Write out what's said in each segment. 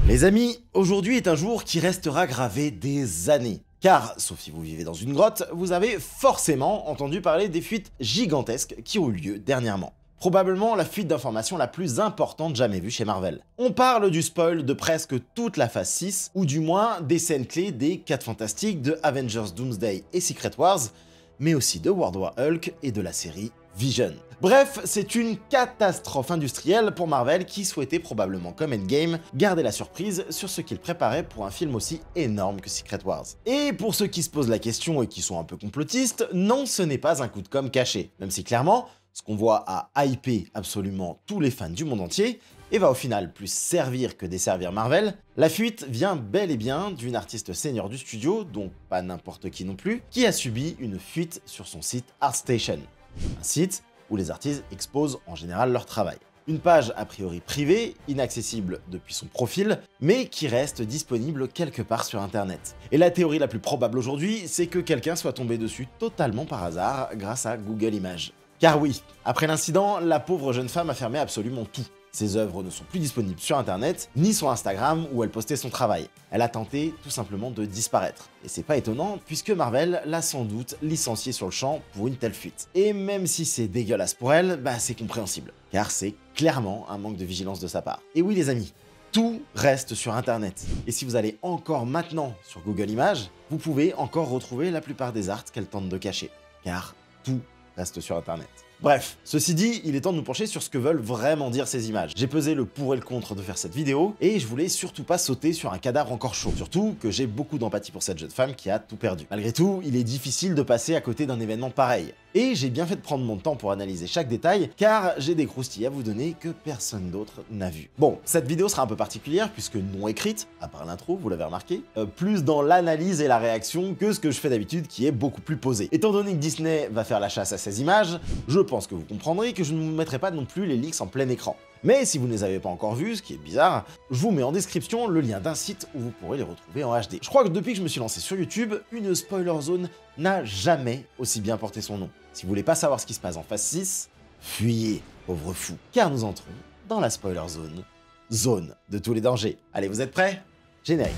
Les amis, aujourd'hui est un jour qui restera gravé des années. Car, sauf si vous vivez dans une grotte, vous avez forcément entendu parler des fuites gigantesques qui ont eu lieu dernièrement. Probablement la fuite d'informations la plus importante jamais vue chez Marvel. On parle du spoil de presque toute la phase 6, ou du moins des scènes clés des 4 Fantastiques, de Avengers Doomsday et Secret Wars, mais aussi de World War Hulk et de la série Vision. Bref, c'est une catastrophe industrielle pour Marvel qui souhaitait probablement comme Endgame garder la surprise sur ce qu'il préparait pour un film aussi énorme que Secret Wars. Et pour ceux qui se posent la question et qui sont un peu complotistes, non, ce n'est pas un coup de com' caché, même si clairement, ce qu'on voit a hypé absolument tous les fans du monde entier et va au final plus servir que desservir Marvel, la fuite vient bel et bien d'une artiste senior du studio, donc pas n'importe qui non plus, qui a subi une fuite sur son site ArtStation, un site où les artistes exposent en général leur travail. Une page a priori privée, inaccessible depuis son profil, mais qui reste disponible quelque part sur internet. Et la théorie la plus probable aujourd'hui, c'est que quelqu'un soit tombé dessus totalement par hasard grâce à Google Images. Car oui, après l'incident, la pauvre jeune femme a fermé absolument tout. Ses œuvres ne sont plus disponibles sur internet, ni sur Instagram où elle postait son travail. Elle a tenté tout simplement de disparaître. Et c'est pas étonnant, puisque Marvel l'a sans doute licenciée sur le champ pour une telle fuite. Et même si c'est dégueulasse pour elle, bah c'est compréhensible. Car c'est clairement un manque de vigilance de sa part. Et oui les amis, tout reste sur internet. Et si vous allez encore maintenant sur Google Images, vous pouvez encore retrouver la plupart des arts qu'elle tente de cacher. Car tout reste sur internet. Bref, ceci dit, il est temps de nous pencher sur ce que veulent vraiment dire ces images. J'ai pesé le pour et le contre de faire cette vidéo, et je voulais surtout pas sauter sur un cadavre encore chaud. Surtout que j'ai beaucoup d'empathie pour cette jeune femme qui a tout perdu. Malgré tout, il est difficile de passer à côté d'un événement pareil. Et j'ai bien fait de prendre mon temps pour analyser chaque détail, car j'ai des croustilles à vous donner que personne d'autre n'a vu. Bon, cette vidéo sera un peu particulière, puisque non écrite, à part l'intro, vous l'avez remarqué, plus dans l'analyse et la réaction que ce que je fais d'habitude, qui est beaucoup plus posé. Étant donné que Disney va faire la chasse à ces images, je pense que vous comprendrez que je ne vous mettrai pas non plus les leaks en plein écran. Mais si vous ne les avez pas encore vus, ce qui est bizarre, je vous mets en description le lien d'un site où vous pourrez les retrouver en HD. Je crois que depuis que je me suis lancé sur YouTube, une spoiler zone n'a jamais aussi bien porté son nom. Si vous voulez pas savoir ce qui se passe en phase 6, fuyez, pauvre fou, car nous entrons dans la spoiler zone, zone de tous les dangers. Allez, vous êtes prêts? Générique.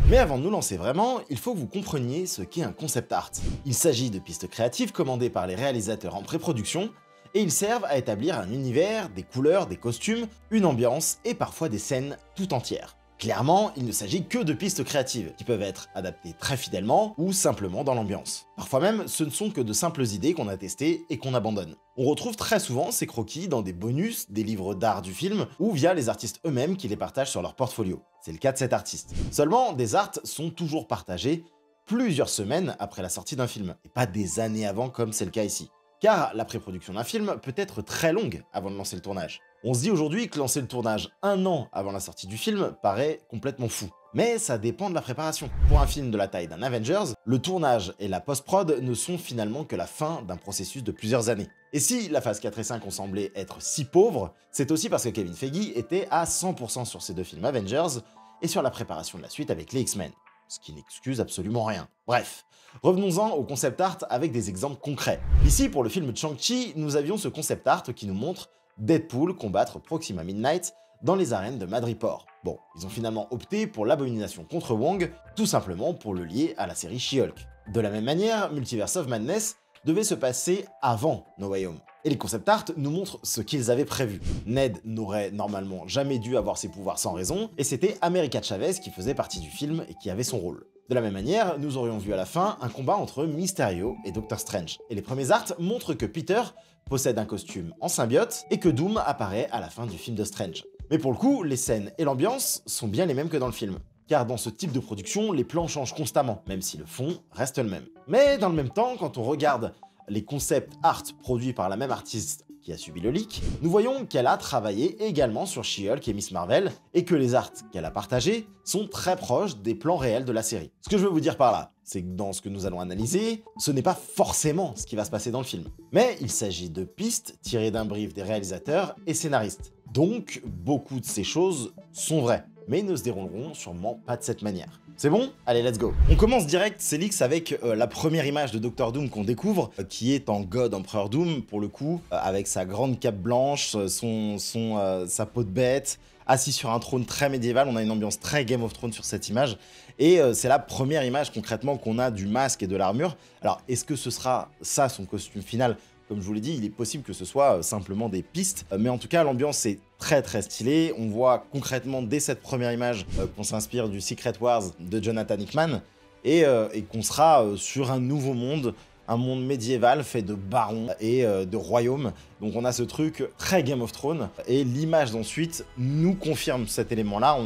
Mais avant de nous lancer vraiment, il faut que vous compreniez ce qu'est un concept art. Il s'agit de pistes créatives commandées par les réalisateurs en pré-production, et ils servent à établir un univers, des couleurs, des costumes, une ambiance et parfois des scènes tout entières. Clairement, il ne s'agit que de pistes créatives, qui peuvent être adaptées très fidèlement ou simplement dans l'ambiance. Parfois même, ce ne sont que de simples idées qu'on a testées et qu'on abandonne. On retrouve très souvent ces croquis dans des bonus, des livres d'art du film, ou via les artistes eux-mêmes qui les partagent sur leur portfolio. C'est le cas de cet artiste. Seulement, des arts sont toujours partagés plusieurs semaines après la sortie d'un film, et pas des années avant comme c'est le cas ici. Car la pré-production d'un film peut être très longue avant de lancer le tournage. On se dit aujourd'hui que lancer le tournage 1 an avant la sortie du film paraît complètement fou. Mais ça dépend de la préparation. Pour un film de la taille d'un Avengers, le tournage et la post-prod ne sont finalement que la fin d'un processus de plusieurs années. Et si la phase 4 et 5 ont semblé être si pauvres, c'est aussi parce que Kevin Feige était à 100% sur ces deux films Avengers et sur la préparation de la suite avec les X-Men. Ce qui n'excuse absolument rien. Bref, revenons-en au concept art avec des exemples concrets. Ici, pour le film de Shang-Chi, nous avions ce concept art qui nous montre Deadpool combattre Proxima Midnight dans les arènes de Madripoor. Bon, ils ont finalement opté pour l'abomination contre Wong, tout simplement pour le lier à la série She-Hulk. De la même manière, Multiverse of Madness devait se passer avant No Way Home. Et les concept art nous montrent ce qu'ils avaient prévu. Ned n'aurait normalement jamais dû avoir ses pouvoirs sans raison, et c'était America Chavez qui faisait partie du film et qui avait son rôle. De la même manière, nous aurions vu à la fin un combat entre Mysterio et Doctor Strange. Et les premiers arts montrent que Peter possède un costume en symbiote et que Doom apparaît à la fin du film de Strange. Mais pour le coup, les scènes et l'ambiance sont bien les mêmes que dans le film. Car dans ce type de production, les plans changent constamment, même si le fond reste le même. Mais dans le même temps, quand on regarde les concepts art produits par la même artiste qui a subi le leak, nous voyons qu'elle a travaillé également sur She-Hulk et Miss Marvel, et que les arts qu'elle a partagés sont très proches des plans réels de la série. Ce que je veux vous dire par là, c'est que dans ce que nous allons analyser, ce n'est pas forcément ce qui va se passer dans le film. Mais il s'agit de pistes tirées d'un brief des réalisateurs et scénaristes. Donc, beaucoup de ces choses sont vraies. mais ils ne se dérouleront sûrement pas de cette manière. C'est bon? Allez, let's go. On commence direct ces leaks avec la première image de Dr Doom qu'on découvre, qui est en God Emperor Doom, pour le coup, avec sa grande cape blanche, sa peau de bête, assis sur un trône très médiéval. On a une ambiance très Game of Thrones sur cette image. Et c'est la première image concrètement qu'on a du masque et de l'armure. Alors, est-ce que ce sera ça son costume final? Comme je vous l'ai dit, il est possible que ce soit simplement des pistes, mais en tout cas, l'ambiance est très stylée. On voit concrètement dès cette première image qu'on s'inspire du Secret Wars de Jonathan Hickman et qu'on sera sur un nouveau monde, un monde médiéval fait de barons et de royaumes. Donc on a ce truc très Game of Thrones et l'image d'ensuite nous confirme cet élément-là.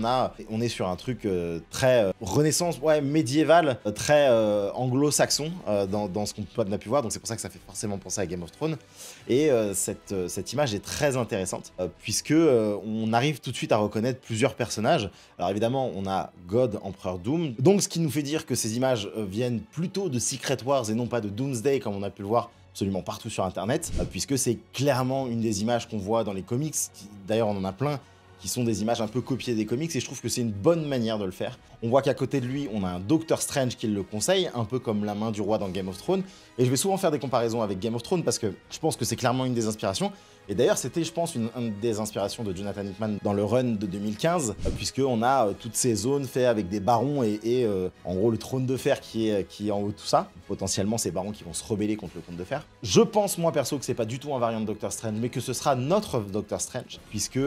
On est sur un truc très renaissance, ouais, médiéval, très anglo-saxon dans ce qu'on a pu voir. Donc c'est pour ça que ça fait forcément penser à Game of Thrones. Et cette image est très intéressante puisque on arrive tout de suite à reconnaître plusieurs personnages. Alors évidemment, on a God Emperor Doom. Donc ce qui nous fait dire que ces images viennent plutôt de Secret Wars et non pas de Doomsday comme on a pu le voir absolument partout sur internet, puisque c'est clairement une des images qu'on voit dans les comics, d'ailleurs on en a plein, qui sont des images un peu copiées des comics, et je trouve que c'est une bonne manière de le faire. On voit qu'à côté de lui, on a un Doctor Strange qui le conseille, un peu comme la main du roi dans Game of Thrones, et je vais souvent faire des comparaisons avec Game of Thrones, parce que je pense que c'est clairement une des inspirations, et d'ailleurs c'était, je pense, une des inspirations de Jonathan Hickman dans le run de 2015, puisqu'on a toutes ces zones faites avec des barons et en gros le trône de fer qui est en haut de tout ça, potentiellement ces barons qui vont se rebeller contre le trône de fer. Je pense, moi perso, que c'est pas du tout un variant de Doctor Strange, mais que ce sera notre Doctor Strange, puisque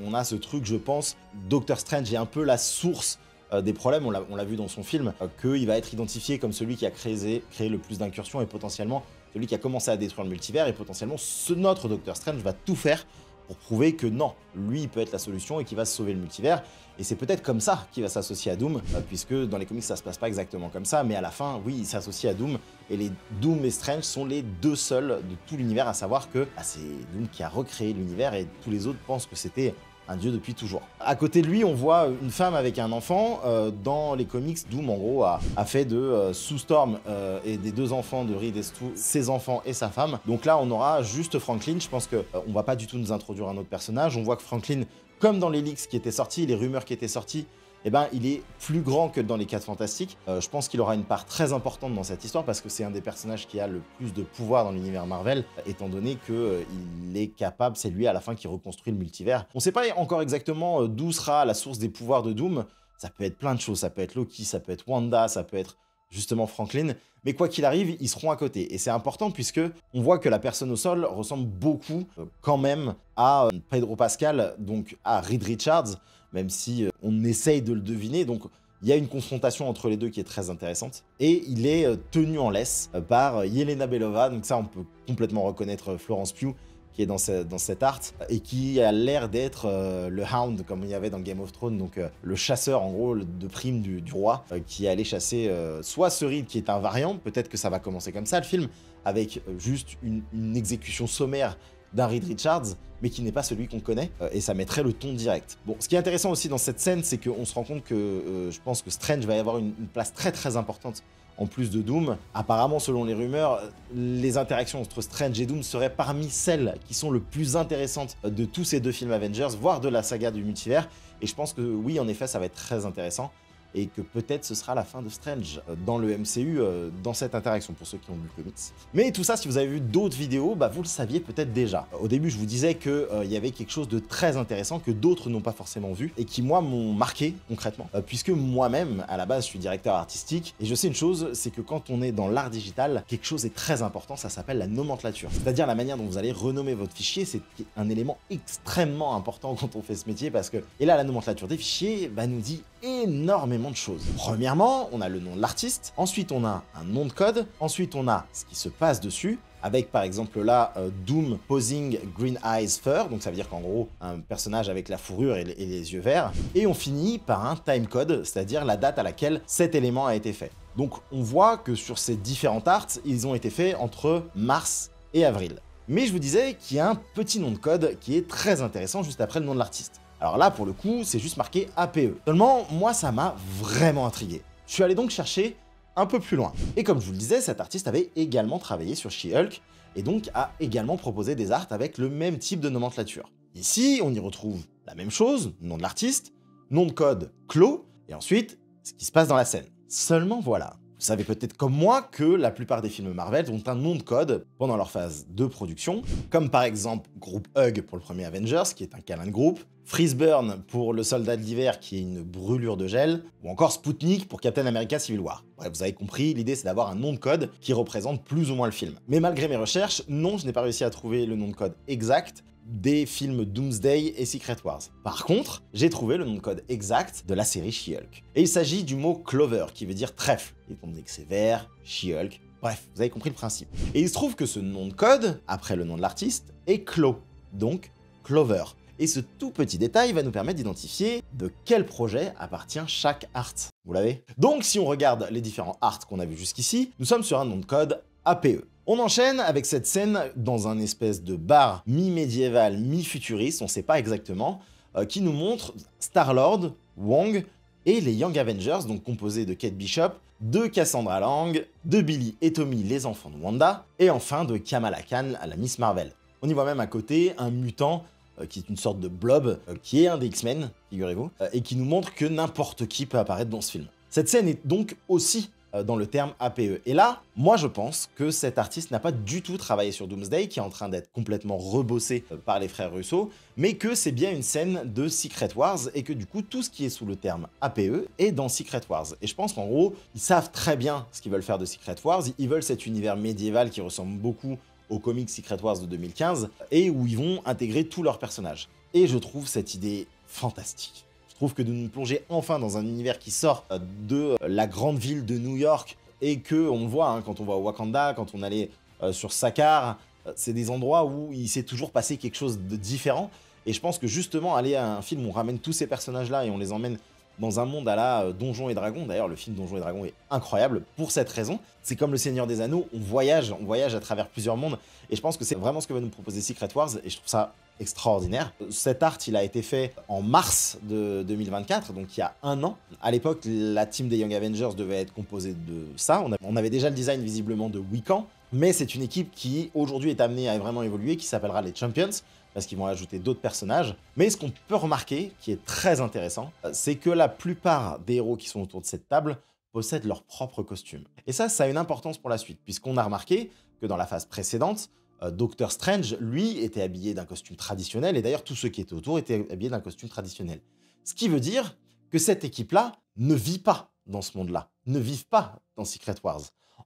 on a ce truc, je pense, Doctor Strange est un peu la source des problèmes, on l'a vu dans son film, qu'il va être identifié comme celui qui a créé le plus d'incursions et potentiellement celui qui a commencé à détruire le multivers, et potentiellement notre Doctor Strange va tout faire pour prouver que non, lui il peut être la solution et qu'il va sauver le multivers, et c'est peut-être comme ça qu'il va s'associer à Doom, puisque dans les comics ça se passe pas exactement comme ça, mais à la fin, oui, il s'associe à Doom, et les Doom et Strange sont les deux seuls de tout l'univers à savoir que c'est Doom qui a recréé l'univers, et tous les autres pensent que c'était un dieu depuis toujours. À côté de lui, on voit une femme avec un enfant. Dans les comics, Doom, en gros, a fait de Sue Storm et des deux enfants de Reed et Stu, ses enfants et sa femme. Donc là, on aura juste Franklin. Je pense qu'on va pas du tout nous introduire un autre personnage. On voit que Franklin, comme dans les leaks qui étaient sortis, les rumeurs qui étaient sorties, eh ben, il est plus grand que dans les 4 Fantastiques. Je pense qu'il aura une part très importante dans cette histoire parce que c'est un des personnages qui a le plus de pouvoir dans l'univers Marvel, étant donné qu'il est capable, c'est lui à la fin qui reconstruit le multivers. On sait pas encore exactement d'où sera la source des pouvoirs de Doom. Ça peut être plein de choses, ça peut être Loki, ça peut être Wanda, ça peut être justement Franklin, mais quoi qu'il arrive, ils seront à côté. Et c'est important puisque on voit que la personne au sol ressemble beaucoup quand même à Pedro Pascal, donc à Reed Richards, même si on essaye de le deviner. Donc il y a une confrontation entre les deux qui est très intéressante. Et il est tenu en laisse par Yelena Belova, donc ça on peut complètement reconnaître Florence Pugh, qui est dans cet art, et qui a l'air d'être le Hound, comme il y avait dans Game of Thrones, donc le chasseur, en gros, de prime du roi, qui est allé chasser soit ce Reed, qui est un variant, peut-être que ça va commencer comme ça, le film, avec juste une exécution sommaire d'un Reed Richards, mais qui n'est pas celui qu'on connaît, et ça mettrait le ton direct. Bon, ce qui est intéressant aussi dans cette scène, c'est qu'on se rend compte que je pense que Strange va y avoir une place très importante en plus de Doom. Apparemment, selon les rumeurs, les interactions entre Strange et Doom seraient parmi celles qui sont le plus intéressantes de tous ces deux films Avengers, voire de la saga du multivers, et je pense que oui, en effet, ça va être très intéressant, et que peut-être ce sera la fin de Strange dans le MCU, dans cette interaction, pour ceux qui ont lu le comics. Mais tout ça, si vous avez vu d'autres vidéos, bah vous le saviez peut-être déjà. Au début, je vous disais qu'il y avait quelque chose de très intéressant que d'autres n'ont pas forcément vu, et qui, moi, m'ont marqué concrètement, puisque moi-même, à la base, je suis directeur artistique, et je sais une chose, c'est que quand on est dans l'art digital, quelque chose est très important, ça s'appelle la nomenclature. C'est-à-dire la manière dont vous allez renommer votre fichier, c'est un élément extrêmement important quand on fait ce métier, parce que, et là, la nomenclature des fichiers, bah, nous dit énormément de choses. Premièrement, on a le nom de l'artiste, ensuite on a un nom de code, ensuite on a ce qui se passe dessus, avec par exemple là Doom Posing Green Eyes Fur, donc ça veut dire qu'en gros un personnage avec la fourrure et les yeux verts, et on finit par un timecode, c'est-à-dire la date à laquelle cet élément a été fait. Donc on voit que sur ces différents arts, ils ont été faits entre mars et avril. Mais je vous disais qu'il y a un petit nom de code qui est très intéressant juste après le nom de l'artiste. Alors là, pour le coup, c'est juste marqué APE. Seulement, moi, ça m'a vraiment intrigué. Je suis allé donc chercher un peu plus loin. Et comme je vous le disais, cet artiste avait également travaillé sur She-Hulk, et donc a également proposé des arts avec le même type de nomenclature. Ici, on y retrouve la même chose, nom de l'artiste, nom de code clos, et ensuite ce qui se passe dans la scène. Seulement voilà, vous savez peut-être comme moi que la plupart des films Marvel ont un nom de code pendant leur phase de production, comme par exemple Groupe Hug pour le premier Avengers, qui est un câlin de groupe, Freezeburn pour le Soldat de l'hiver, qui est une brûlure de gel, ou encore Sputnik pour Captain America Civil War. Bref, vous avez compris, l'idée c'est d'avoir un nom de code qui représente plus ou moins le film. Mais malgré mes recherches, non, je n'ai pas réussi à trouver le nom de code exact des films Doomsday et Secret Wars. Par contre, j'ai trouvé le nom de code exact de la série She-Hulk. Et il s'agit du mot Clover, qui veut dire trèfle. Étant donné que c'est vert, She-Hulk, bref, vous avez compris le principe. Et il se trouve que ce nom de code, après le nom de l'artiste, est Clo, donc Clover. Et ce tout petit détail va nous permettre d'identifier de quel projet appartient chaque art. Vous l'avez? Donc si on regarde les différents arts qu'on a vus jusqu'ici, nous sommes sur un nom de code APE. On enchaîne avec cette scène dans un espèce de bar mi-médiéval, mi-futuriste, on sait pas exactement, qui nous montre Star-Lord, Wong et les Young Avengers, donc composés de Kate Bishop, de Cassandra Lang, de Billy et Tommy, les enfants de Wanda, et enfin de Kamala Khan à la Miss Marvel. On y voit même à côté un mutant qui est une sorte de blob, qui est un des X-Men, figurez-vous, et qui nous montre que n'importe qui peut apparaître dans ce film. Cette scène est donc aussi dans le terme APE. Et là, moi je pense que cet artiste n'a pas du tout travaillé sur Doomsday, qui est en train d'être complètement rebossé par les frères Russo, mais que c'est bien une scène de Secret Wars, et que du coup, tout ce qui est sous le terme APE est dans Secret Wars. Et je pense qu'en gros, ils savent très bien ce qu'ils veulent faire de Secret Wars, ils veulent cet univers médiéval qui ressemble beaucoup au comics Secret Wars de 2015, et où ils vont intégrer tous leurs personnages. Et je trouve cette idée fantastique. Je trouve que de nous plonger enfin dans un univers qui sort de la grande ville de New York, et que on voit, hein, quand on va au Wakanda, quand on allait sur Sakaar, c'est des endroits où il s'est toujours passé quelque chose de différent. Et je pense que justement, aller à un film où on ramène tous ces personnages-là et on les emmène dans un monde à la Donjons et Dragons, d'ailleurs le film Donjons et Dragons est incroyable pour cette raison, c'est comme le Seigneur des Anneaux, on voyage à travers plusieurs mondes, et je pense que c'est vraiment ce que va nous proposer Secret Wars, et je trouve ça extraordinaire. Cet art, il a été fait en mars de 2024, donc il y a un an. À l'époque, la team des Young Avengers devait être composée de ça, on avait déjà le design visiblement de Wiccan, mais c'est une équipe qui aujourd'hui est amenée à vraiment évoluer, qui s'appellera les Champions, parce qu'ils vont ajouter d'autres personnages. Mais ce qu'on peut remarquer, qui est très intéressant, c'est que la plupart des héros qui sont autour de cette table possèdent leur propre costume. Et ça a une importance pour la suite, puisqu'on a remarqué que dans la phase précédente, Doctor Strange, lui, était habillé d'un costume traditionnel, et d'ailleurs tous ceux qui étaient autour étaient habillés d'un costume traditionnel. Ce qui veut dire que cette équipe-là ne vit pas dans ce monde-là, ne vivent pas dans Secret Wars.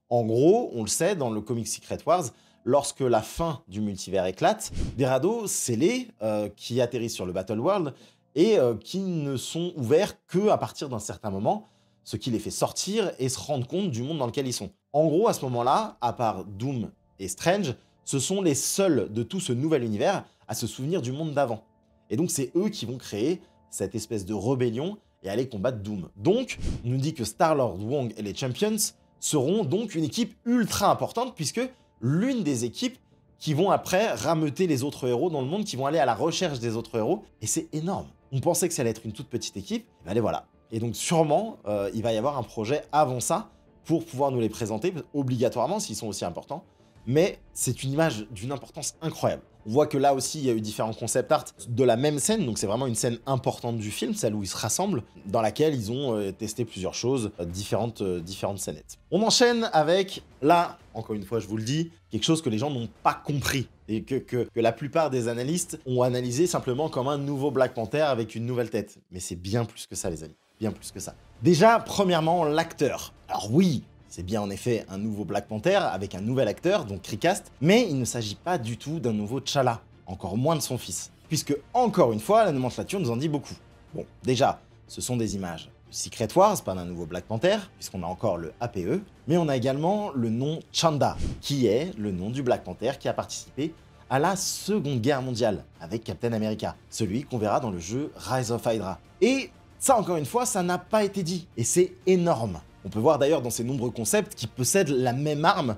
En gros, on le sait, dans le comic Secret Wars, lorsque la fin du multivers éclate, des radeaux scellés qui atterrissent sur le Battle World et qui ne sont ouverts qu'à partir d'un certain moment, ce qui les fait sortir et se rendre compte du monde dans lequel ils sont. En gros, à ce moment-là, à part Doom et Strange, ce sont les seuls de tout ce nouvel univers à se souvenir du monde d'avant. Et donc c'est eux qui vont créer cette espèce de rébellion et aller combattre Doom. Donc, on nous dit que Star-Lord, Wong et les Champions seront donc une équipe ultra importante, puisque l'une des équipes qui vont après rameuter les autres héros dans le monde, qui vont aller à la recherche des autres héros, et c'est énorme. On pensait que ça allait être une toute petite équipe, et ben allez voilà. Et donc sûrement, il va y avoir un projet avant ça, pour pouvoir nous les présenter, obligatoirement, s'ils sont aussi importants, mais c'est une image d'une importance incroyable. On voit que là aussi, il y a eu différents concept art de la même scène, donc c'est vraiment une scène importante du film, celle où ils se rassemblent, dans laquelle ils ont testé plusieurs choses, différentes scénettes. On enchaîne avec, là, encore une fois, je vous le dis, quelque chose que les gens n'ont pas compris, et que la plupart des analystes ont analysé simplement comme un nouveau Black Panther avec une nouvelle tête. Mais c'est bien plus que ça, les amis, bien plus que ça. Déjà, premièrement, l'acteur. Alors oui, c'est bien en effet un nouveau Black Panther avec un nouvel acteur, donc recast, mais il ne s'agit pas du tout d'un nouveau T'Challa, encore moins de son fils. Puisque, encore une fois, la nomenclature nous en dit beaucoup. Bon, déjà, ce sont des images de Secret Wars, pas d'un nouveau Black Panther, puisqu'on a encore le APE, mais on a également le nom Chanda, qui est le nom du Black Panther qui a participé à la Seconde Guerre mondiale avec Captain America, celui qu'on verra dans le jeu Rise of Hydra. Et ça, encore une fois, ça n'a pas été dit, et c'est énorme. On peut voir d'ailleurs dans ces nombreux concepts qu'ils possèdent la même arme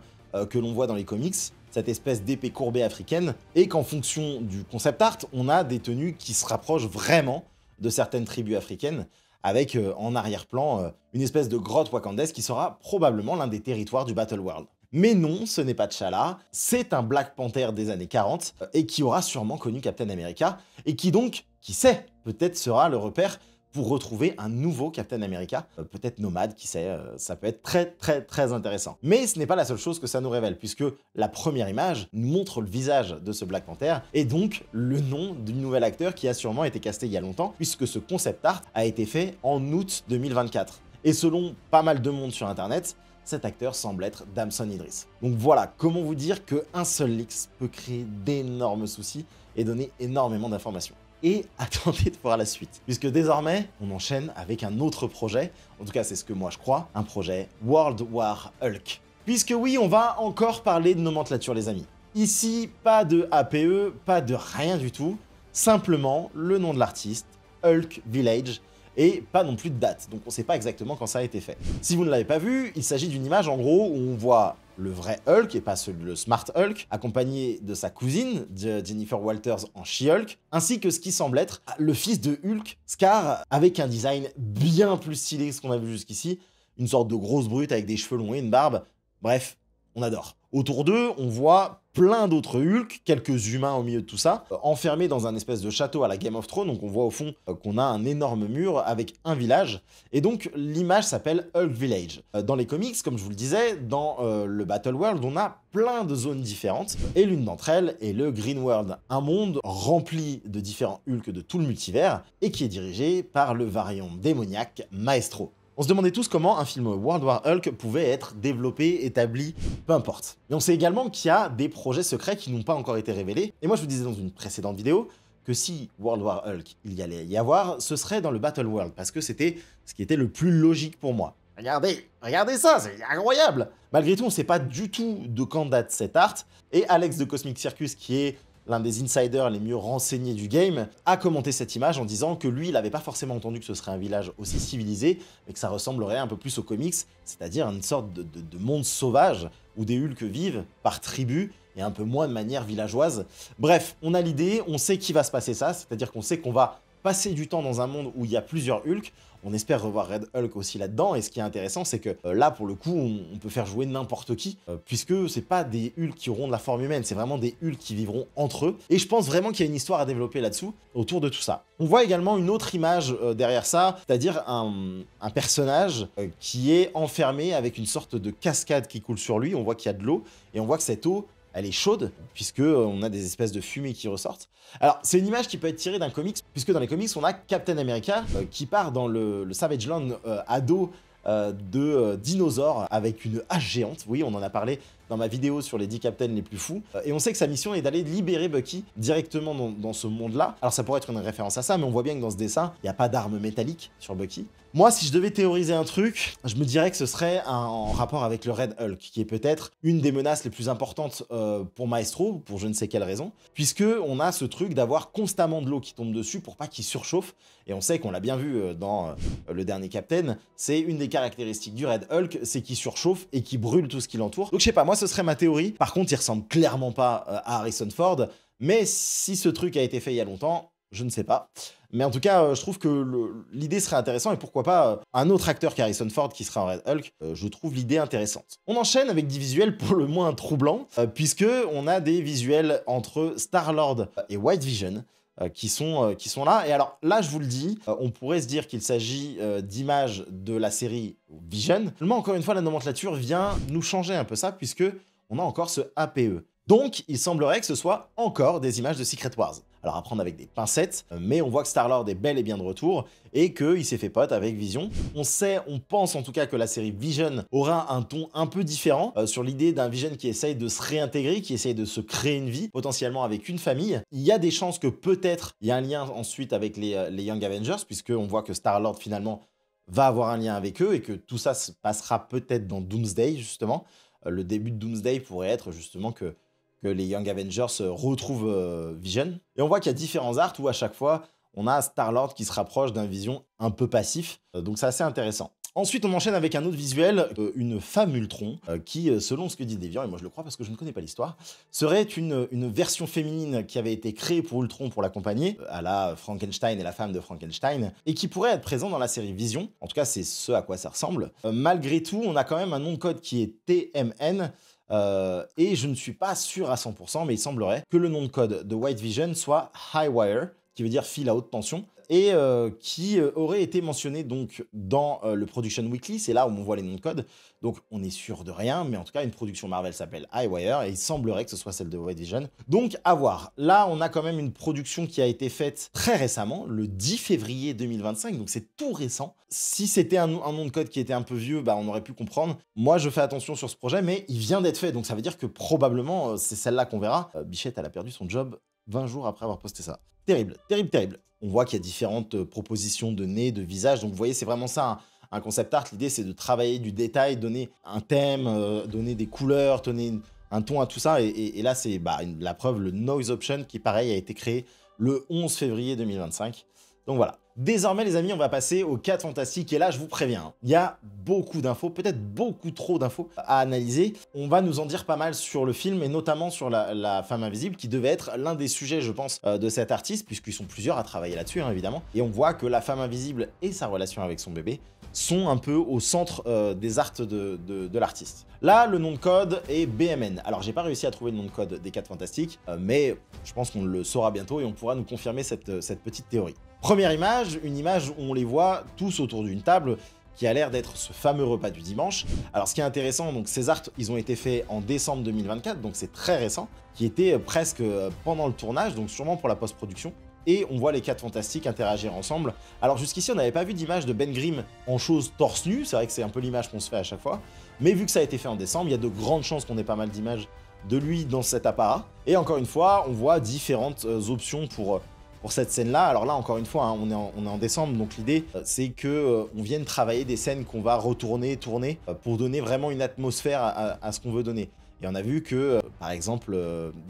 que l'on voit dans les comics, cette espèce d'épée courbée africaine, et qu'en fonction du concept art, on a des tenues qui se rapprochent vraiment de certaines tribus africaines, avec en arrière-plan une espèce de grotte wakandaise qui sera probablement l'un des territoires du Battle World. Mais non, ce n'est pas T'Challa, c'est un Black Panther des années 40, et qui aura sûrement connu Captain America, et qui donc, qui sait, peut-être sera le repère pour retrouver un nouveau Captain America, peut-être nomade, qui sait, ça peut être très très très intéressant. Mais ce n'est pas la seule chose que ça nous révèle, puisque la première image nous montre le visage de ce Black Panther, et donc le nom du nouvel acteur qui a sûrement été casté il y a longtemps, puisque ce concept art a été fait en août 2024. Et selon pas mal de monde sur internet, cet acteur semble être Damson Idris. Donc voilà, comment vous dire qu'un seul leak peut créer d'énormes soucis et donner énormément d'informations. Et attendez de voir la suite, puisque désormais, on enchaîne avec un autre projet, en tout cas c'est ce que moi je crois, un projet World War Hulk. Puisque oui, on va encore parler de nomenclature les amis. Ici, pas de APE, pas de rien du tout, simplement le nom de l'artiste, Hulk Village, et pas non plus de date, donc on sait pas exactement quand ça a été fait. Si vous ne l'avez pas vu, il s'agit d'une image en gros où on voit le vrai Hulk, et pas le Smart Hulk, accompagné de sa cousine, Jennifer Walters en She-Hulk, ainsi que ce qui semble être le fils de Hulk, Scar, avec un design bien plus stylé que ce qu'on a vu jusqu'ici, une sorte de grosse brute avec des cheveux longs et une barbe, bref, on adore. Autour d'eux, on voit plein d'autres Hulk, quelques humains au milieu de tout ça, enfermés dans un espèce de château à la Game of Thrones, donc on voit au fond qu'on a un énorme mur avec un village, et donc l'image s'appelle Hulk Village. Dans les comics, comme je vous le disais, dans le Battle World, on a plein de zones différentes, et l'une d'entre elles est le Green World, un monde rempli de différents Hulk de tout le multivers, et qui est dirigé par le variant démoniaque Maestro. On se demandait tous comment un film World War Hulk pouvait être développé, établi, peu importe. Et on sait également qu'il y a des projets secrets qui n'ont pas encore été révélés. Et moi je vous disais dans une précédente vidéo que si World War Hulk il y allait y avoir, ce serait dans le Battle World, parce que c'était ce qui était le plus logique pour moi. Regardez ça, c'est incroyable! Malgré tout, on ne sait pas du tout de quand date cet art, et Alex de Cosmic Circus, qui est l'un des insiders les mieux renseignés du game, a commenté cette image en disant que lui, il n'avait pas forcément entendu que ce serait un village aussi civilisé, mais que ça ressemblerait un peu plus aux comics, c'est-à-dire une sorte de monde sauvage, où des Hulk vivent par tribu, et un peu moins de manière villageoise. Bref, on a l'idée, on sait qu'il va se passer ça, c'est-à-dire qu'on sait qu'on va passer du temps dans un monde où il y a plusieurs Hulk. On espère revoir Red Hulk aussi là-dedans, et ce qui est intéressant, c'est que là, pour le coup, on peut faire jouer n'importe qui, puisque c'est pas des Hulk qui auront de la forme humaine, c'est vraiment des Hulk qui vivront entre eux, et je pense vraiment qu'il y a une histoire à développer là-dessous, autour de tout ça. On voit également une autre image derrière ça, c'est-à-dire un personnage qui est enfermé avec une sorte de cascade qui coule sur lui, on voit qu'il y a de l'eau, et on voit que cette eau, elle est chaude, puisque on a des espèces de fumées qui ressortent. Alors, c'est une image qui peut être tirée d'un comics, puisque dans les comics, on a Captain America qui part dans le Savage Land à dos de dinosaures avec une hache géante. Oui, on en a parlé dans ma vidéo sur les 10 Captains les plus fous. Et on sait que sa mission est d'aller libérer Bucky directement dans ce monde-là. Alors ça pourrait être une référence à ça, mais on voit bien que dans ce dessin, il n'y a pas d'arme métallique sur Bucky. Moi, si je devais théoriser un truc, je me dirais que ce serait en rapport avec le Red Hulk, qui est peut-être une des menaces les plus importantes pour Maestro, pour je ne sais quelle raison, puisque on a ce truc d'avoir constamment de l'eau qui tombe dessus pour pas qu'il surchauffe. Et on sait qu'on l'a bien vu dans le dernier Captain, c'est une des caractéristiques du Red Hulk, c'est qu'il surchauffe et qu'il brûle tout ce qui l'entoure. Donc je sais pas, moi ce serait ma théorie. Par contre, il ressemble clairement pas à Harrison Ford, mais si ce truc a été fait il y a longtemps, je ne sais pas. Mais en tout cas, je trouve que l'idée serait intéressante, et pourquoi pas un autre acteur qu'Harrison Ford qui sera en Red Hulk, je trouve l'idée intéressante. On enchaîne avec des visuels pour le moins troublants, puisque on a des visuels entre Star-Lord et White Vision, qui sont là. Et alors là, je vous le dis, on pourrait se dire qu'il s'agit d'images de la série Vision. Seulement, encore une fois, la nomenclature vient nous changer un peu ça, puisque on a encore ce APE. Donc, il semblerait que ce soit encore des images de Secret Wars. Alors, à prendre avec des pincettes, mais on voit que Star-Lord est bel et bien de retour, et qu'il s'est fait pote avec Vision. On pense en tout cas que la série Vision aura un ton un peu différent, sur l'idée d'un Vision qui essaye de se réintégrer, qui essaye de se créer une vie, potentiellement avec une famille. Il y a des chances que peut-être il y a un lien ensuite avec les Young Avengers, puisqu'on voit que Star-Lord finalement va avoir un lien avec eux, et que tout ça se passera peut-être dans Doomsday, justement. Le début de Doomsday pourrait être justement que les Young Avengers retrouvent Vision. Et on voit qu'il y a différents arts où à chaque fois, on a Star-Lord qui se rapproche d'un Vision un peu passif. Donc c'est assez intéressant. Ensuite, on enchaîne avec un autre visuel, une femme Ultron, qui, selon ce que dit Deviant, et moi je le crois parce que je ne connais pas l'histoire, serait une version féminine qui avait été créée pour Ultron pour l'accompagner, à la Frankenstein et la femme de Frankenstein, et qui pourrait être présent dans la série Vision. En tout cas, c'est ce à quoi ça ressemble. Malgré tout, on a quand même un nom de code qui est TMN, et je ne suis pas sûr à 100%, mais il semblerait que le nom de code de White Vision soit Highwire, qui veut dire fil à haute tension, et qui aurait été mentionné donc dans le Production Weekly. C'est là où on voit les noms de code. Donc on est sûr de rien, mais en tout cas une production Marvel s'appelle Highwire et il semblerait que ce soit celle de White Vision. Donc à voir. Là on a quand même une production qui a été faite très récemment, le 10 février 2025, donc c'est tout récent. Si c'était un nom de code qui était un peu vieux, bah on aurait pu comprendre. Moi je fais attention sur ce projet, mais il vient d'être fait, donc ça veut dire que probablement c'est celle-là qu'on verra. Bichette elle a perdu son job 20 jours après avoir posté ça. Terrible, terrible, terrible. On voit qu'il y a différentes propositions de nez, de visage, donc vous voyez c'est vraiment ça, hein. Un concept art, l'idée c'est de travailler du détail, donner un thème, donner des couleurs, donner un ton à tout ça. Et là, c'est la preuve, le Noise Option qui, pareil, a été créé le 11 février 2025. Donc voilà. Désormais, les amis, on va passer aux 4 fantastiques. Et là, je vous préviens, hein, il y a beaucoup d'infos, peut-être beaucoup trop d'infos à analyser. On va nous en dire pas mal sur le film, et notamment sur la femme invisible, qui devait être l'un des sujets, je pense, de cet artiste, puisqu'ils sont plusieurs à travailler là-dessus, hein, évidemment. Et on voit que la femme invisible et sa relation avec son bébé sont un peu au centre des arts de l'artiste. Là, le nom de code est BMN. Alors, j'ai pas réussi à trouver le nom de code des 4 fantastiques, mais je pense qu'on le saura bientôt et on pourra nous confirmer cette petite théorie. Première image, une image où on les voit tous autour d'une table qui a l'air d'être ce fameux repas du dimanche. Alors, ce qui est intéressant, donc ces arts, ils ont été faits en décembre 2024, donc c'est très récent, qui était presque pendant le tournage, donc sûrement pour la post-production. Et on voit les 4 fantastiques interagir ensemble. Alors jusqu'ici, on n'avait pas vu d'image de Ben Grimm en chose torse nu, c'est vrai que c'est un peu l'image qu'on se fait à chaque fois, mais vu que ça a été fait en décembre, il y a de grandes chances qu'on ait pas mal d'images de lui dans cet apparat. Et encore une fois, on voit différentes options pour cette scène-là. Alors là, encore une fois, hein, on est en décembre, donc l'idée, c'est que on vienne travailler des scènes qu'on va retourner, tourner, pour donner vraiment une atmosphère à ce qu'on veut donner. Et on a vu que, par exemple,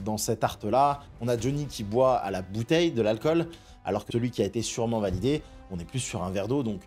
dans cet art-là, on a Johnny qui boit à la bouteille de l'alcool, alors que celui qui a été sûrement validé, on est plus sur un verre d'eau. Donc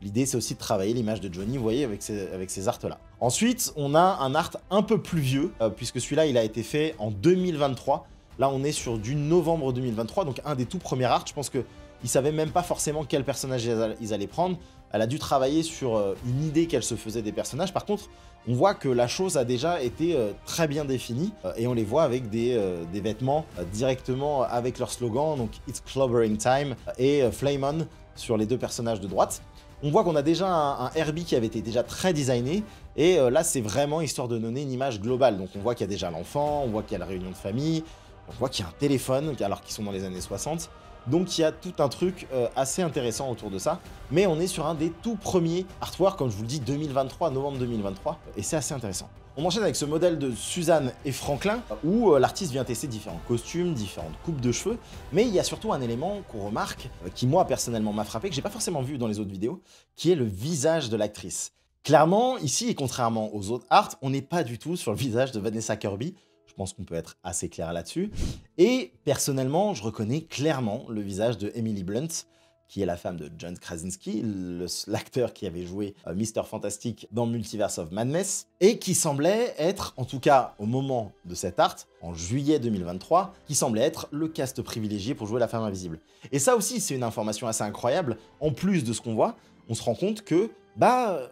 l'idée, c'est aussi de travailler l'image de Johnny, vous voyez, avec ces arts-là. Ensuite, on a un art un peu plus vieux, puisque celui-là, il a été fait en 2023. Là, on est sur du novembre 2023, donc un des tout premiers arts. Je pense qu'ils ne savaient même pas forcément quel personnage ils allaient prendre. Elle a dû travailler sur une idée qu'elle se faisait des personnages. Par contre, on voit que la chose a déjà été très bien définie et on les voit avec des vêtements directement avec leur slogan, donc It's Clobbering Time et Flame On sur les 2 personnages de droite. On voit qu'on a déjà un Herbie qui avait été déjà très designé et là c'est vraiment histoire de donner une image globale. Donc on voit qu'il y a déjà l'enfant, on voit qu'il y a la réunion de famille, on voit qu'il y a un téléphone alors qu'ils sont dans les années 60. Donc il y a tout un truc assez intéressant autour de ça. Mais on est sur un des tout premiers artworks, comme je vous le dis, 2023, novembre 2023. Et c'est assez intéressant. On enchaîne avec ce modèle de Suzanne et Franklin, où l'artiste vient tester différents costumes, différentes coupes de cheveux. Mais il y a surtout un élément qu'on remarque, qui moi personnellement m'a frappé, que j'ai pas forcément vu dans les autres vidéos, qui est le visage de l'actrice. Clairement, ici, et contrairement aux autres arts, on n'est pas du tout sur le visage de Vanessa Kirby. Je pense qu'on peut être assez clair là-dessus. Et personnellement, je reconnais clairement le visage de Emily Blunt, qui est la femme de John Krasinski, l'acteur qui avait joué Mr. Fantastic dans Multiverse of Madness, et qui semblait être, en tout cas au moment de cet art, en juillet 2023, qui semblait être le cast privilégié pour jouer la femme invisible. Et ça aussi, c'est une information assez incroyable. En plus de ce qu'on voit, on se rend compte que,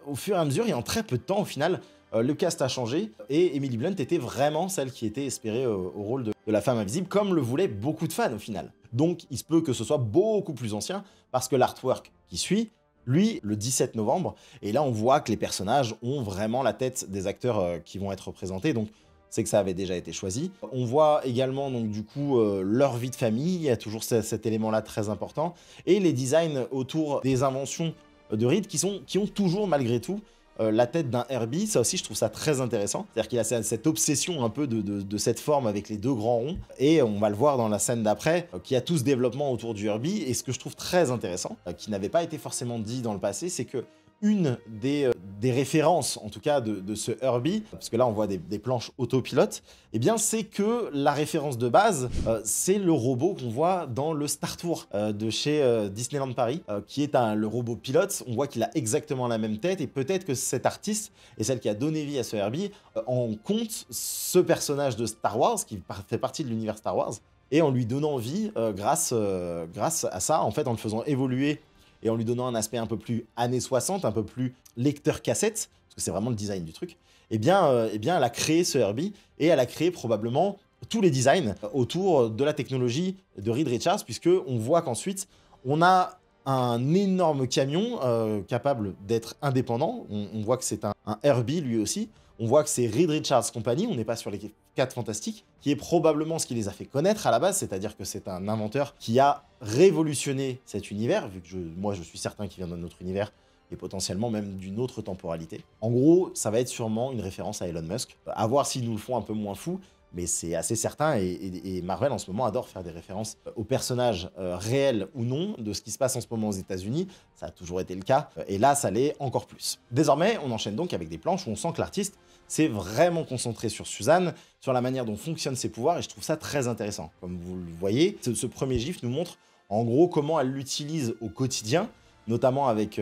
au fur et à mesure, et en très peu de temps au final, le cast a changé et Emily Blunt était vraiment celle qui était espérée au rôle de la femme invisible, comme le voulaient beaucoup de fans au final. Donc il se peut que ce soit beaucoup plus ancien, parce que l'artwork qui suit, lui, le 17 novembre, et là on voit que les personnages ont vraiment la tête des acteurs qui vont être représentés, donc c'est que ça avait déjà été choisi. On voit également donc du coup leur vie de famille, il y a toujours cet élément-là très important, et les designs autour des inventions de Reed qui ont toujours malgré tout la tête d'un Herbie. Ça aussi je trouve ça très intéressant, c'est-à-dire qu'il a cette obsession un peu de cette forme avec les 2 grands ronds, et on va le voir dans la scène d'après, qu'il y a tout ce développement autour du Herbie, et ce que je trouve très intéressant, qui n'avait pas été forcément dit dans le passé, c'est que une des références, en tout cas, de ce Herbie, parce que là, on voit des planches autopilotes, eh bien, c'est que la référence de base, c'est le robot qu'on voit dans le Star Tour de chez Disneyland Paris, qui est le robot pilote. On voit qu'il a exactement la même tête, et peut-être que cet artiste, et celle qui a donné vie à ce Herbie, en compte ce personnage de Star Wars, qui fait partie de l'univers Star Wars, et en lui donnant vie grâce à ça, en fait, en le faisant évoluer et en lui donnant un aspect un peu plus années 60, un peu plus lecteur cassette, parce que c'est vraiment le design du truc, eh bien, elle a créé ce Herbie, et elle a créé probablement tous les designs autour de la technologie de Reed Richards, puisque on voit qu'ensuite, on a un énorme camion capable d'être indépendant. On voit que c'est un Herbie lui aussi. On voit que c'est Reed Richards Company, on n'est pas sur les 4 Fantastiques, qui est probablement ce qui les a fait connaître à la base, c'est-à-dire que c'est un inventeur qui a révolutionné cet univers, vu que moi je suis certain qu'il vient d'un autre univers, et potentiellement même d'une autre temporalité. En gros, ça va être sûrement une référence à Elon Musk. À voir s'ils nous le font un peu moins fou, mais c'est assez certain, et Marvel en ce moment adore faire des références aux personnages réels ou non de ce qui se passe en ce moment aux États-Unis. Ça a toujours été le cas, et là ça l'est encore plus. Désormais, on enchaîne donc avec des planches où on sent que l'artiste s'est vraiment concentré sur Suzanne, sur la manière dont fonctionnent ses pouvoirs, et je trouve ça très intéressant. Comme vous le voyez, ce premier gif nous montre en gros comment elle l'utilise au quotidien, notamment avec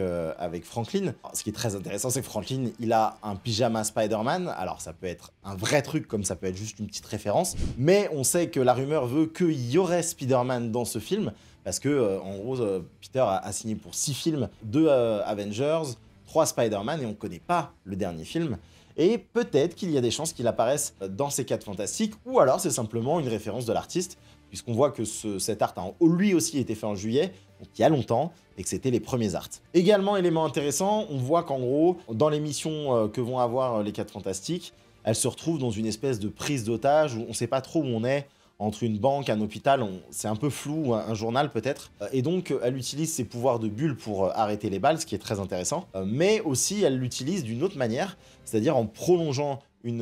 Franklin. Alors, ce qui est très intéressant, c'est que Franklin, il a un pyjama Spider-Man. Alors, ça peut être un vrai truc, comme ça peut être juste une petite référence. Mais on sait que la rumeur veut qu'il y aurait Spider-Man dans ce film, parce que, en gros, Peter a signé pour 6 films, 2 Avengers, 3 Spider-Man, et on ne connaît pas le dernier film. Et peut-être qu'il y a des chances qu'il apparaisse dans ces 4 Fantastiques, ou alors c'est simplement une référence de l'artiste, puisqu'on voit que cet art a lui aussi été fait en juillet, donc il y a longtemps, et que c'était les premiers arts. Également, élément intéressant, on voit qu'en gros, dans les missions que vont avoir les 4 Fantastiques, elles se retrouvent dans une espèce de prise d'otage, où on ne sait pas trop où on est, entre une banque, un hôpital, c'est un peu flou, un journal peut-être. Et donc, elle utilise ses pouvoirs de bulle pour arrêter les balles, ce qui est très intéressant. Mais aussi, elle l'utilise d'une autre manière, c'est-à-dire en prolongeant une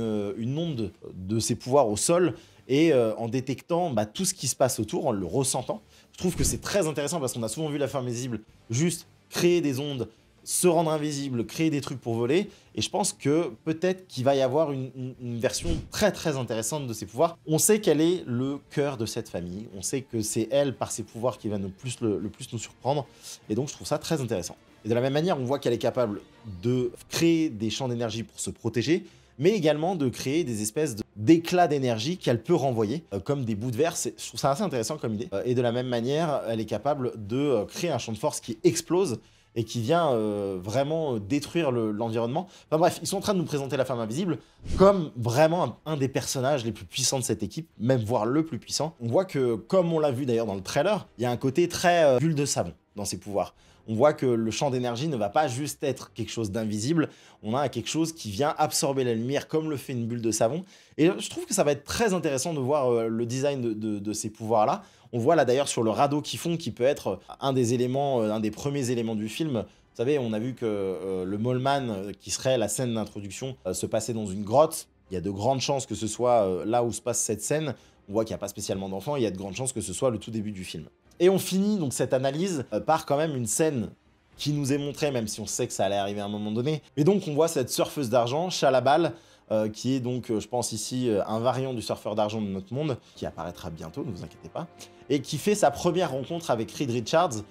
onde de ses pouvoirs au sol et en détectant tout ce qui se passe autour, en le ressentant. Je trouve que c'est très intéressant parce qu'on a souvent vu la femme invisible juste créer des ondes, se rendre invisible, créer des trucs pour voler, et je pense que peut-être qu'il va y avoir une version très très intéressante de ses pouvoirs. On sait qu'elle est le cœur de cette famille, on sait que c'est elle, par ses pouvoirs, qui va le plus nous surprendre, et donc je trouve ça très intéressant. Et de la même manière, on voit qu'elle est capable de créer des champs d'énergie pour se protéger, mais également de créer des espèces d'éclats d'énergie qu'elle peut renvoyer, comme des bouts de verre. Je trouve ça assez intéressant comme idée. Et de la même manière, elle est capable de créer un champ de force qui explose, et qui vient vraiment détruire l'environnement. Enfin bref, ils sont en train de nous présenter la femme invisible comme vraiment un des personnages les plus puissants de cette équipe, même voire le plus puissant. On voit que, comme on l'a vu d'ailleurs dans le trailer, il y a un côté très bulle de savon dans ses pouvoirs. On voit que le champ d'énergie ne va pas juste être quelque chose d'invisible, on a quelque chose qui vient absorber la lumière comme le fait une bulle de savon. Et je trouve que ça va être très intéressant de voir le design de ces pouvoirs-là. On voit là d'ailleurs sur le radeau qu'ils font, qui peut être un des éléments, un des premiers éléments du film. Vous savez, on a vu que le Mole-Man, qui serait la scène d'introduction, se passait dans une grotte. Il y a de grandes chances que ce soit là où se passe cette scène. On voit qu'il n'y a pas spécialement d'enfants, il y a de grandes chances que ce soit le tout début du film. Et on finit donc cette analyse par quand même une scène qui nous est montrée, même si on sait que ça allait arriver à un moment donné. Et donc on voit cette surfeuse d'argent, Shalaballe, qui est donc, je pense ici, un variant du surfeur d'argent de notre monde, qui apparaîtra bientôt, ne vous inquiétez pas, et qui fait sa première rencontre avec Reed Richards.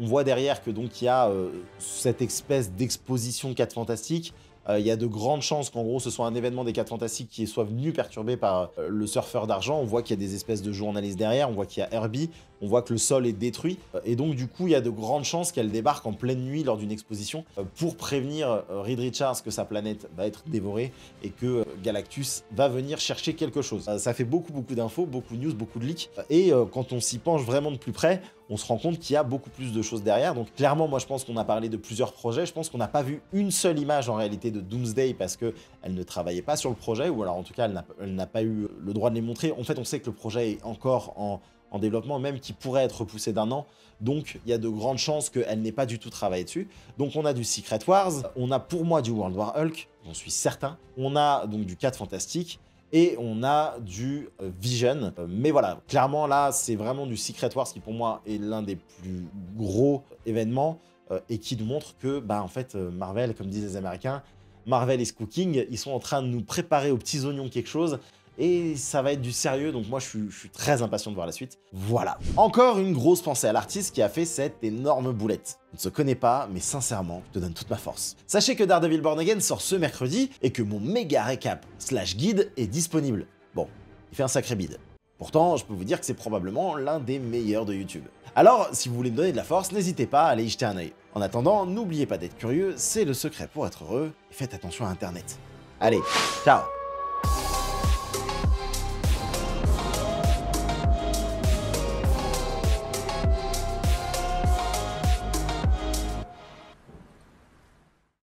On voit derrière que donc il y a cette espèce d'exposition 4 Fantastiques. Il y a de grandes chances qu'en gros ce soit un événement des 4 Fantastiques qui soit venu perturber par le surfeur d'argent. On voit qu'il y a des espèces de journalistes derrière, on voit qu'il y a Herbie, on voit que le sol est détruit, et donc du coup il y a de grandes chances qu'elle débarque en pleine nuit lors d'une exposition pour prévenir Reed Richards que sa planète va être dévorée et que Galactus va venir chercher quelque chose. Ça fait beaucoup d'infos, beaucoup de news, beaucoup de leaks, et quand on s'y penche vraiment de plus près, on se rend compte qu'il y a beaucoup plus de choses derrière. Donc clairement, moi je pense qu'on a parlé de plusieurs projets, je pense qu'on n'a pas vu une seule image en réalité de Doomsday parce qu'elle ne travaillait pas sur le projet, ou alors en tout cas elle n'a pas eu le droit de les montrer. En fait, on sait que le projet est encore en développement, même qui pourrait être repoussé d'1 an, donc il y a de grandes chances qu'elle n'ait pas du tout travaillé dessus. Donc on a du Secret Wars, on a pour moi du World War Hulk, j'en suis certain, on a donc du 4 Fantastique, et on a du Vision. Mais voilà, clairement là, c'est vraiment du Secret Wars qui pour moi est l'un des plus gros événements et qui nous montre que, en fait, Marvel, comme disent les Américains, Marvel is cooking, ils sont en train de nous préparer aux petits oignons quelque chose. Et ça va être du sérieux, donc moi je suis très impatient de voir la suite. Voilà. Encore une grosse pensée à l'artiste qui a fait cette énorme boulette. On ne se connaît pas, mais sincèrement, je te donne toute ma force. Sachez que Daredevil Born Again sort ce mercredi et que mon méga récap / guide est disponible. Bon, il fait un sacré bide. Pourtant, je peux vous dire que c'est probablement l'un des meilleurs de YouTube. Alors, si vous voulez me donner de la force, n'hésitez pas à aller y jeter un œil. En attendant, n'oubliez pas d'être curieux, c'est le secret pour être heureux, et faites attention à Internet. Allez, ciao!